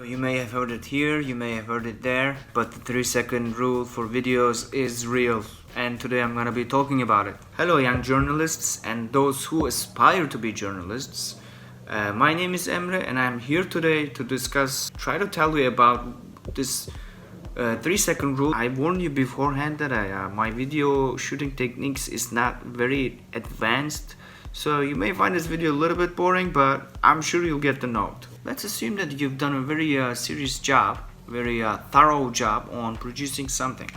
You may have heard it here, you may have heard it there, but the 3-second rule for videos is real, and today I'm gonna be talking about it. Hello young journalists and those who aspire to be journalists. My name is Emre and I'm here today to try to tell you about this 3-second rule. I warned you beforehand that my video shooting techniques is not very advanced, so you may find this video a little bit boring, but I'm sure you'll get the note. Let's assume that you've done a very serious job, very thorough job on producing something,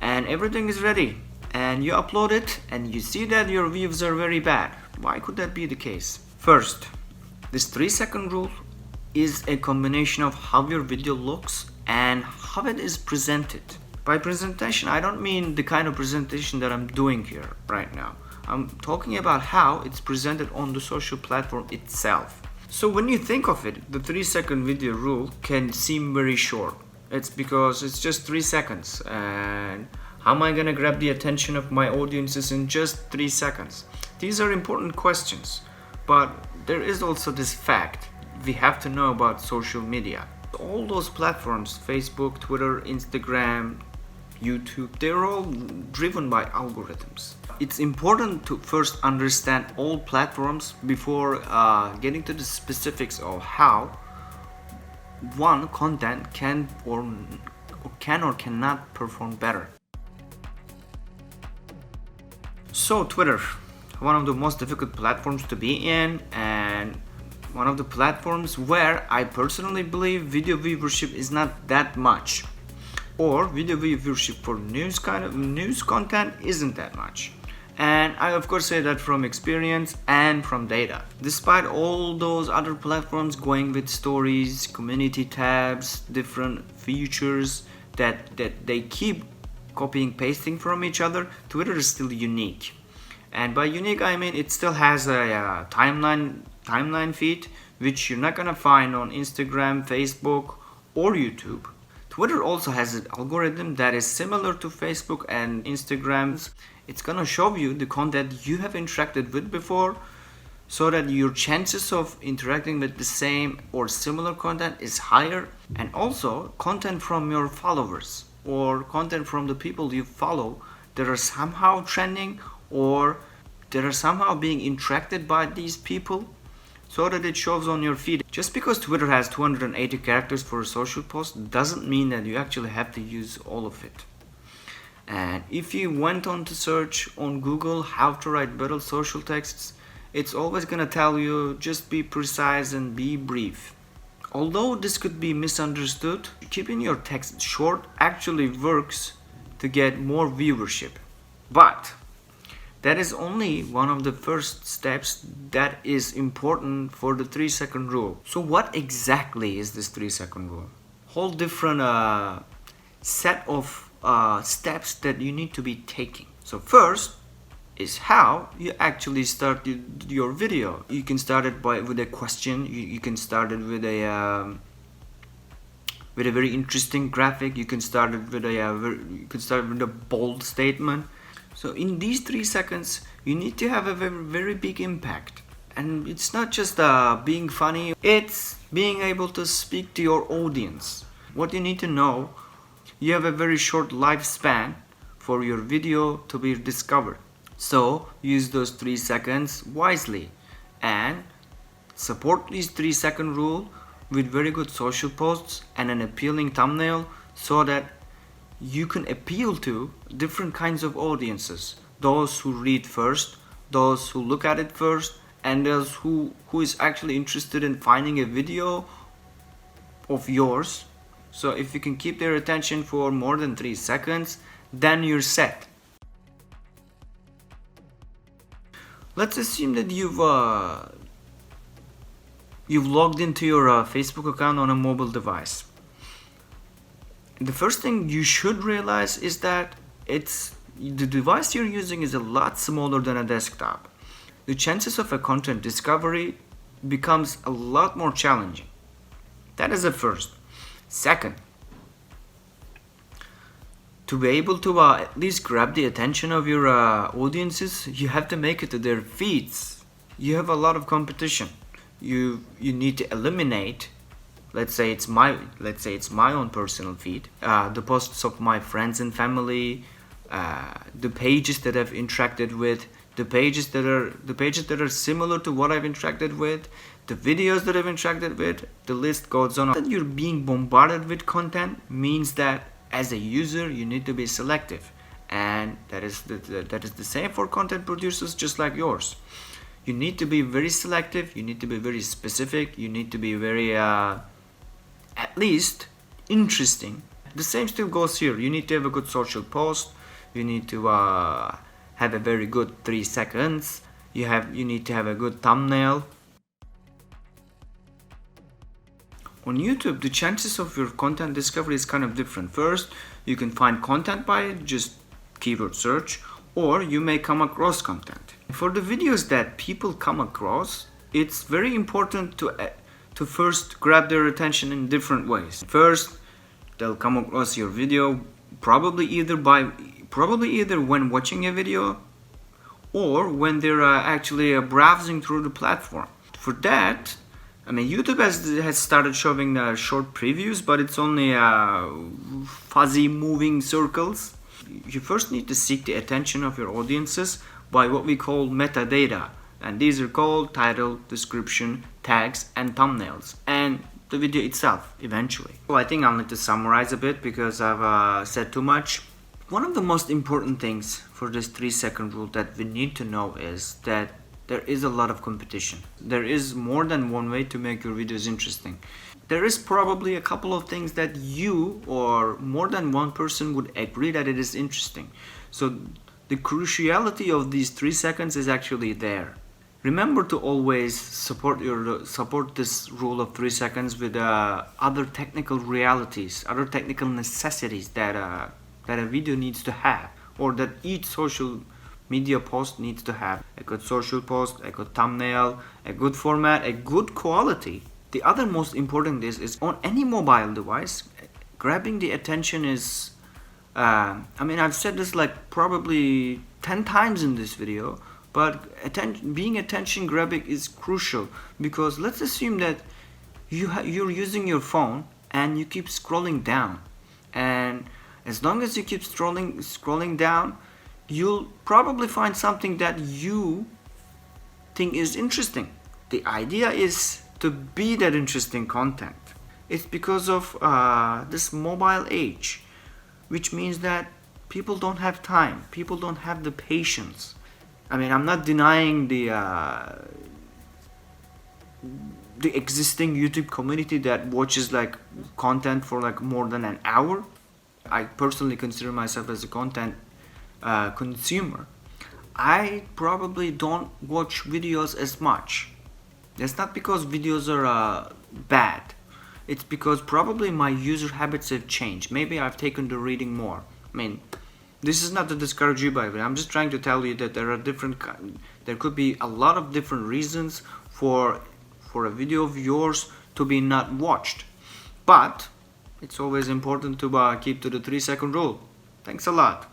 and everything is ready, and you upload it and you see that your views are very bad. Why could that be the case? First, this 3-second rule is a combination of how your video looks and how it is presented. By presentation, I don't mean the kind of presentation that I'm doing here right now. I'm talking about how it's presented on the social platform itself. So when you think of it, the 3-second video rule can seem very short. It's because it's just 3 seconds, and how am I gonna grab the attention of my audiences in just 3 seconds? These are important questions, but there is also this fact we have to know about social media. All those platforms, Facebook, Twitter, Instagram, YouTube, they're all driven by algorithms. It's important to first understand all platforms before getting to the specifics of how one content can or cannot perform better. So Twitter, one of the most difficult platforms to be in, and one of the platforms where I personally believe video viewership is not that much, or video viewership for news content isn't that much. And I of course say that from experience and from data. Despite all those other platforms going with stories, community tabs, different features that they keep copying pasting from each other, Twitter is still unique. And by unique I mean it still has a timeline feed which you're not gonna find on Instagram, Facebook, or YouTube. Twitter also has an algorithm that is similar to Facebook and Instagram. It's gonna show you the content you have interacted with before, so that your chances of interacting with the same or similar content is higher, and also content from your followers or content from the people you follow that are somehow trending or that are somehow being interacted by these people, so that it shows on your feed. Just because Twitter has 280 characters for a social post doesn't mean that you actually have to use all of it. And if you went on to search on Google how to write better social texts, it's always gonna tell you just be precise and be brief. Although this could be misunderstood, keeping your text short actually works to get more viewership. But that is only one of the first steps that is important for the 3-second rule. So what exactly is this 3-second rule? Whole different set of steps that you need to be taking. So first is how you actually start your video. You can start it with a question. You can start it with a very interesting graphic. You can start it with a bold statement. So in these 3 seconds, you need to have a very big impact. And it's not just being funny, it's being able to speak to your audience. What you need to know, you have a very short lifespan for your video to be discovered. So use those 3 seconds wisely and support this 3-second rule with very good social posts and an appealing thumbnail, so that you can appeal to different kinds of audiences. Those who read first, those who look at it first, and those who is actually interested in finding a video of yours. So if you can keep their attention for more than 3 seconds, then you're set. Let's assume that you've logged into your Facebook account on a mobile device. The first thing you should realize is that the device you're using is a lot smaller than a desktop. The chances of a content discovery becomes a lot more challenging. That is the first. Second, to be able to at least grab the attention of your audiences, you have to make it to their feeds. You have a lot of competition. You need to eliminate let's say it's my own personal feed, the posts of my friends and family, the pages that I've interacted with, the pages that are similar to what I've interacted with, the videos that I've interacted with, the list goes on. That you're being bombarded with content means that as a user you need to be selective, and that is the same for content producers just like yours. You need to be very selective, you need to be very specific, you need to be very at least interesting. The same still goes here. You need to have a good social post, you need to have a very good 3 seconds, you need to have a good thumbnail. On YouTube, the chances of your content discovery is kind of different. First, you can find content by just keyword search, or you may come across content. For the videos that people come across, it's very important to first grab their attention in different ways. First, they'll come across your video probably either when watching a video or when they're actually browsing through the platform. For that, I mean, YouTube has started showing short previews, but it's only fuzzy moving circles. You first need to seek the attention of your audiences by what we call metadata, and these are called title, description, tags, and thumbnails, and the video itself eventually. So I think I'll need to summarize a bit because I've said too much. One of the most important things for this 3-second rule that we need to know is that there is a lot of competition. There is more than one way to make your videos interesting. There is probably a couple of things that you or more than one person would agree that it is interesting. So the cruciality of these 3 seconds is actually there. Remember to always support this rule of 3 seconds with other technical realities, other technical necessities that a video needs to have, or that each social media post needs to have. A good social post, a good thumbnail, a good format, a good quality. The other most important is on any mobile device, grabbing the attention is, I mean, I've said this like probably 10 times in this video, but being attention grabbing is crucial, because let's assume that you're using your phone and you keep scrolling down, and as long as you keep scrolling down, you'll probably find something that you think is interesting. The idea is to be that interesting content. It's because of this mobile age, which means that people don't have time, people don't have the patience. I mean, I'm not denying the existing YouTube community that watches like content for like more than an hour. I personally consider myself as a content consumer. I probably don't watch videos as much. It's not because videos are bad. It's because probably my user habits have changed. Maybe I've taken to reading more. I mean, this is not to discourage you, by the way. I'm just trying to tell you that there could be a lot of different reasons for a video of yours to be not watched. But it's always important to keep to the 3-second rule. Thanks a lot.